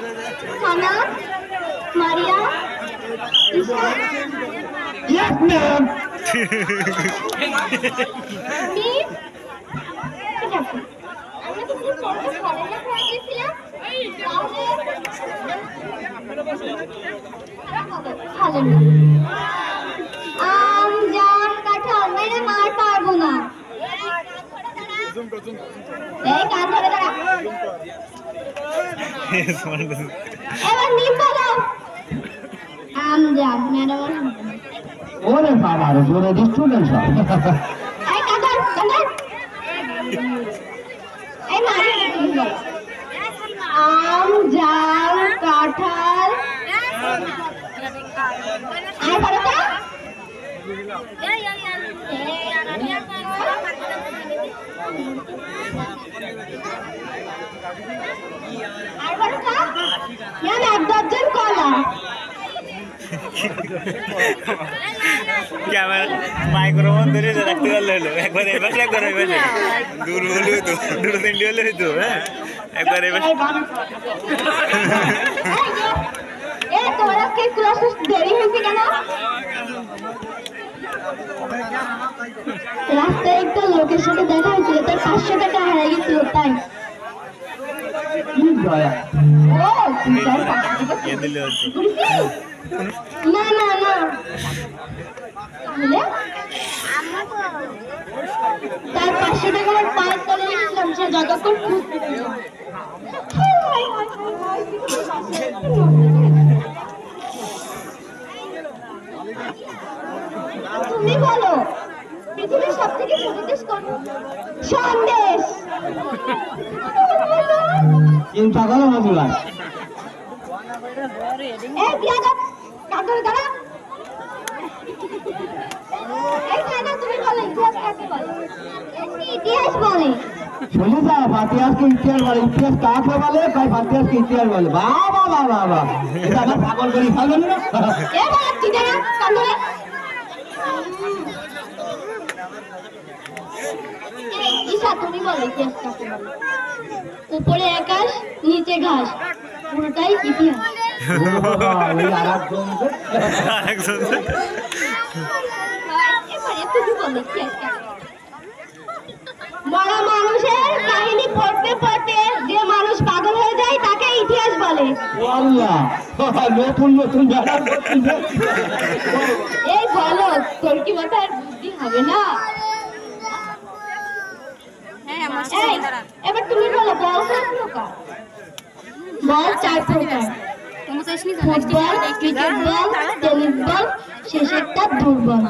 Hana, Maria, Isha. Yes, ma'am. Me. ঠিক আছে। আমরা তো পুরো পড়তে ভালো না হয়ে গিয়েছিলাম। ভালো না। জাম কাঁঠাল মেরে মার পারবো না। এই কান ধরে দাঁড়া। এবার নিম বলো। জাম ম্যাডাম। ওরে বাবা রে জোরে স্টুডেন্ট সব। এই কান ধর কান ধর। এই মারি তুমি বলো। জাম কাঁঠাল আর বলো তো। আর বলো তো। এক দর্জন কলা। ক্যামেরা মাইক্রোফোন ধরে রাখতে পারলে হলো একবার এবার একবার এবার দূর হলে তো দূর তিনটি হলে হইতো হ্যাঁ একবার এবার তোমরা কে ক্লাস দেরি হয়েছে কেন? রাস্তায় একটা লোকের সাথে দেখা হয়েছিল, তার 500 টাকা হারিয়ে গেছিল তাই। না না না তার 500 টাকা আমার পায়ের তলে রেখেছিলাম, সে যতক্ষণ তুমি বলো পৃথিবীর সব থেকে ছোট দেশ কোন? সন্দেশ। চিন্তা করো মজুলা। এই বিয়াদব কাঁদরে দাঁড়া। এই না তুমি বলো ইতিহাস কাকে বলে? ইতিহাস বলে। শুনে যা ফাতিয়াসকে ইতিহাস বলে। ইতিহাস কাকে বলে? কয় ফাতিয়াসকে ইতিহাস বলে। বাবা বাবা বাবা এটা আমার পাগল করে খাবেন না। এ বাবা তুই দাঁড়া কাঁদরে। ঈশা তুমি বলো ইতিহাস কাকে বলে? উপরে আকাশ নিচে ঘাস পুরোটাই ইতিহাস। মরা মানুষের কাহিনী পড়তে পড়তে যে মানুষ পাগল হয়ে যায় তাকে ইতিহাস বলে। নতুন নতুন এই বলো তোর কি মাথার বুদ্ধি হবে না? এবার তুমি বলো বল কত প্রকার? বল 4 প্রকার। Football, cricket ball, tennis ball, শেষেরটা দুর্বল।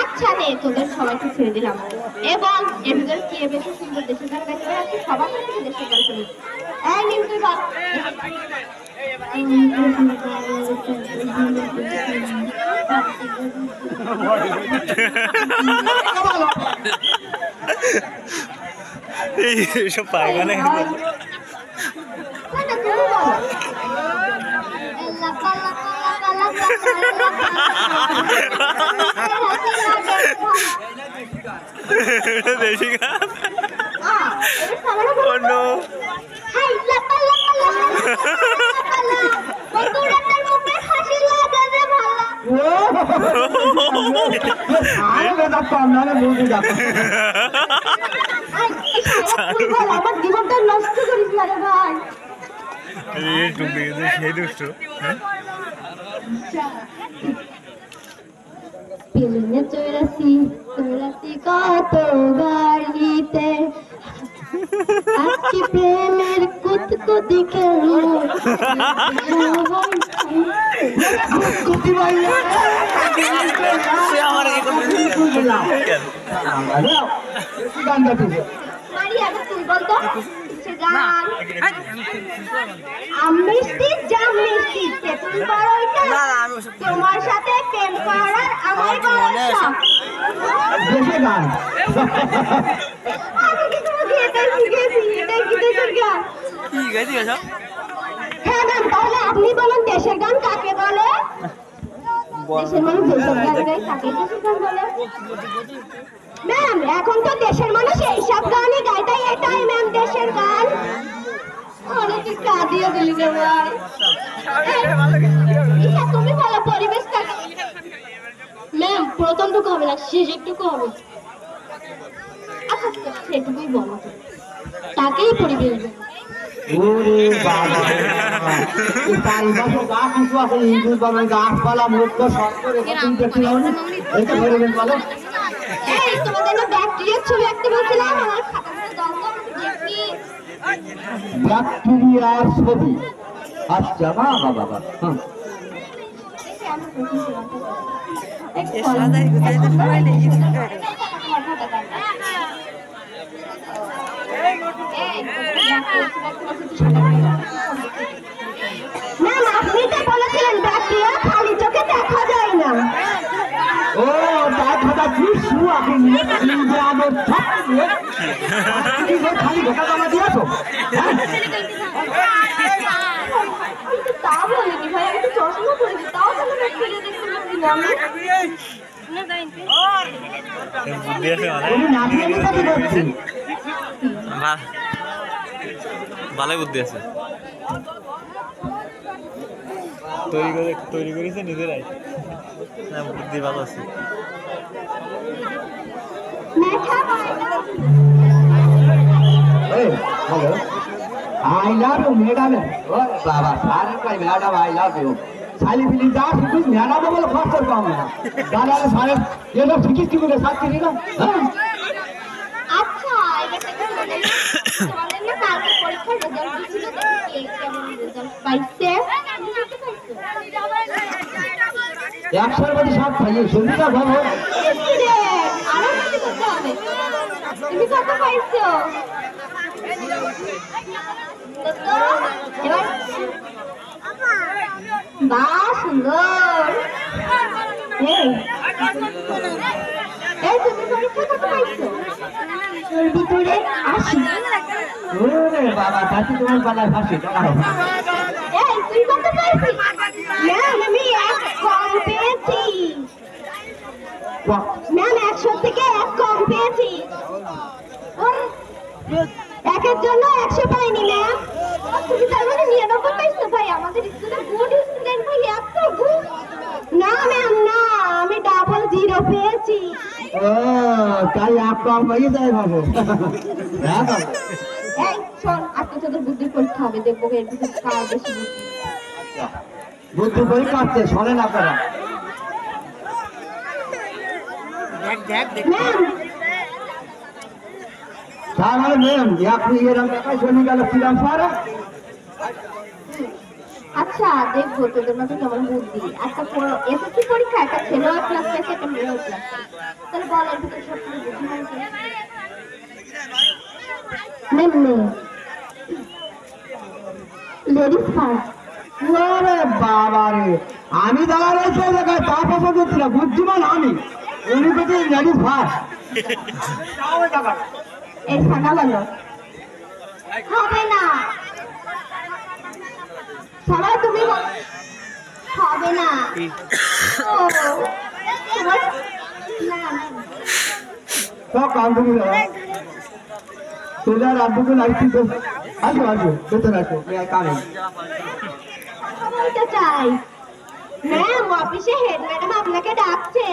আচ্ছা নে তোদের সবাইকে ছেড়ে দিলাম। এবং এর ভিতরে কে বেশি সুন্দর দেশের গান গাইতে পারে সবার থেকে দেশের গান শুনি। এই নিম তুই বল। এইসব পায়খানা দেশি গান অন্য আমার জীবনটা নষ্ট করিস না রে ভাই। সেই দুষ্ট পেলিনে চৌরাশি কত গাড়িতে আজকে প্রেমের কুতকুতি খেলো তোমার সাথে প্রেম করার আমার বড় শখ। হ্যাঁ ম্যাম, তাহলে আপনি বলুন দেশের গান কাকে বলে? দেশের মানুষ যেসব গান গায় তাকে দেশের গান বলে। ম্যাম এখন তো দেশের মানুষ এইসব গানই গায়, তাই এটাই ম্যাম দেশের গান। অনেকে কাঁদিয়ে দিলি রে ভাই। ঈশা তুমি বলো পরিবেশটাকে। ম্যাম প্রথমটুকু হবে না, শেষেরটুকু হবে। আচ্ছা সেটুকুই বলো, তাকেই পরিবেশ দেবে। ওরে বাবা এই চারিপাশে গা কিছু আছে, ইঁদুর বাবা গাছপালা মুক্ত শঙ্কর তুমি দেখতে যাও না, এটা পরিবেশ বলো। এই তোমাদের না ব্যাকটেরিয়ার ছবি আঁকতে বলছিলাম, আমার খাতাটা দাও তো আমি দেখি। ব্যাকটেরিয়ার ছবি, আচ্ছা বাবা বাবা। হ্যাঁ ম্যাম আপনি তো বলেছিলেন ব্যাকটেরিয়া খালি চোখে দেখা যায় না। ও তাই কথা কি শুরু আপনি ইন্দ্রানোর ছাত্র খালি ঢোকা জমা দিয়েছো। তা বলিনি ভাই, আমি তো চশমা পরেছি, তাও কেন ব্যাকটেরিয়া দেখতে পাচ্ছি না আমি? উনি নাচিয়ে নিতে কি করছেন? ভালোই বুদ্ধি আছে, তৈরি করেছে নিজেরাই। বুদ্ধি ভালো আছে। Hello I love you madam. ও বাবা সারে কই ম্যাডাম আই লাভ ইউ খালি বিলি যা শুধু ম্যাডাম বলে খরচ কম না দাদা সারে এলো ঠিকই কি করে সাথে নিল। আচ্ছা এটা থেকে তোমাদের না কালকে পরীক্ষার রেজাল্ট দিছিল, দেখি কেমন রেজাল্ট পাইছে। 100 এর মধ্যে 7 পাইয়ে সুবিধা ভালো। রে আরো বেশি করতে হবে। তুমি কত পাইছো? এবার বাহ সুন্দর। এই তুমি পরীক্ষা কত পাইছো? এর ভিতরে 80। ওরে বাবা তাতে তোমার পালায় ফাঁসি দাঁড়াও। এই তুই কত পাইছিস? ম্যাম আমি 1 কম পেয়েছি। ম্যাম 100 থেকে 1 কম পেয়েছি। একের জন্য 100 পাইনি ম্যাম। তুমি তার মানে 99 পাইছো ভাই? আমাদের স্কুলে গুড স্টুডেন্ট ভাই এত গুড। না ম্যাম না, আমি ডাবল 0 পেয়েছি। ও তাই আপ কম পাইয়ে যায় বাবু। হ্যাঁ বাবু এই শোন, আজকে তোদের বুদ্ধির পরীক্ষা হবে, দেখবো এর ভিতরে কার বেশি বুদ্ধি। বুদ্ধি পরীক্ষা আছে শোনেন আপনারা। ম্যাম তাহলে ম্যাম আপনি এরকম টাকায় জমি গেল কিরাম পারে। আচ্ছা দেখবো তোদের মধ্যে কেমন বুদ্ধি। একটা এসএসসি পরীক্ষা, একটা ছেলেও ক্লাস পেয়েছে, একটা মেয়েও ক্লাস পেয়েছে, তাহলে বল এর ভিতরে সব থেকে বুদ্ধিমান কে? Ladies first. ওরে বাবা রে আমি দাঁড়া রয়েছে জায়গায় তা পছন্দ হচ্ছে না, বুদ্ধিমান আমি উনি পেতে লেডিস ফার্স্ট। এর সাদা বলো হবে না, সবাই তুমি হবে না। ও তোমার না সব কাম তুমি তোদের আব্বুকে লাগছি তো। আসো আসো ভেতরে আসো কানে বলতে চাই ম্যাম অফিসে হেড ম্যাডাম আপনাকে ডাকছে।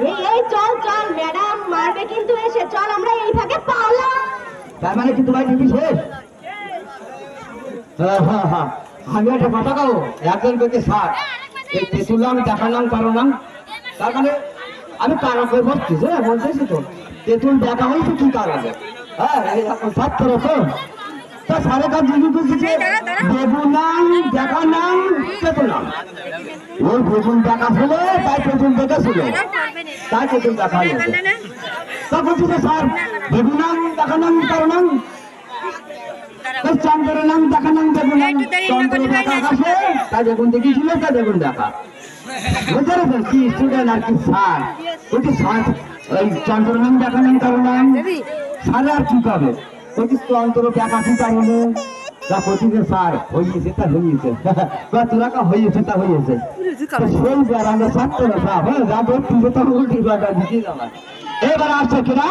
এই এই চল চল, ম্যাডাম মারবে কিন্তু এসে, চল আমরা এই ভাগে পালাম। তার মানে কি তোমার ডিউটি শেষ? হ্যাঁ হ্যাঁ আমি একটা কথা কাবো একজন করতে সার এই তেঁতুলাম দেখালাম কারো নাম, তার মানে আমি কারো করে বসছি হ্যাঁ বলতেছি তো তেঁতুল দেখা হয়েছে কি কারণে। হ্যাঁ সাত করো তো তা সাড়ে কাজ জিনিস বলছে বেগুনাম দেখা নাম তেঁতুলাম। ওর বেগুন দেখা ছিল তাই তেঁতুল দেখেছিল, তাই তেঁতুল দেখা হয়েছে। তা বলছি তো স্যার বেগুনাম দেখা নাম কারো নাম চন্দ্র নাম দেখা নাম বেগুনাম চন্দ্র দেখা আকাশে তাই বেগুন দেখিয়েছিল তাই বেগুন দেখা বুঝতে পেরেছেন কি স্টুডেন্ট আর কি স্যার ওইটি স্যার ওই চন্দ্র নাম দেখা নাম কারো নাম সারে আর কি পাবে ওইটি চন্দ্র দেখা কি কারণে যা প্রতিদিন স্যার হয়েছে তা হয়েছে তোরা কা হয়েছে তা হয়েছে সেই বেড়ানো ছাড়তো না সাপ হ্যাঁ যা ধরছি তা উল্টি দিতে যাবে এবার আসছে কিনা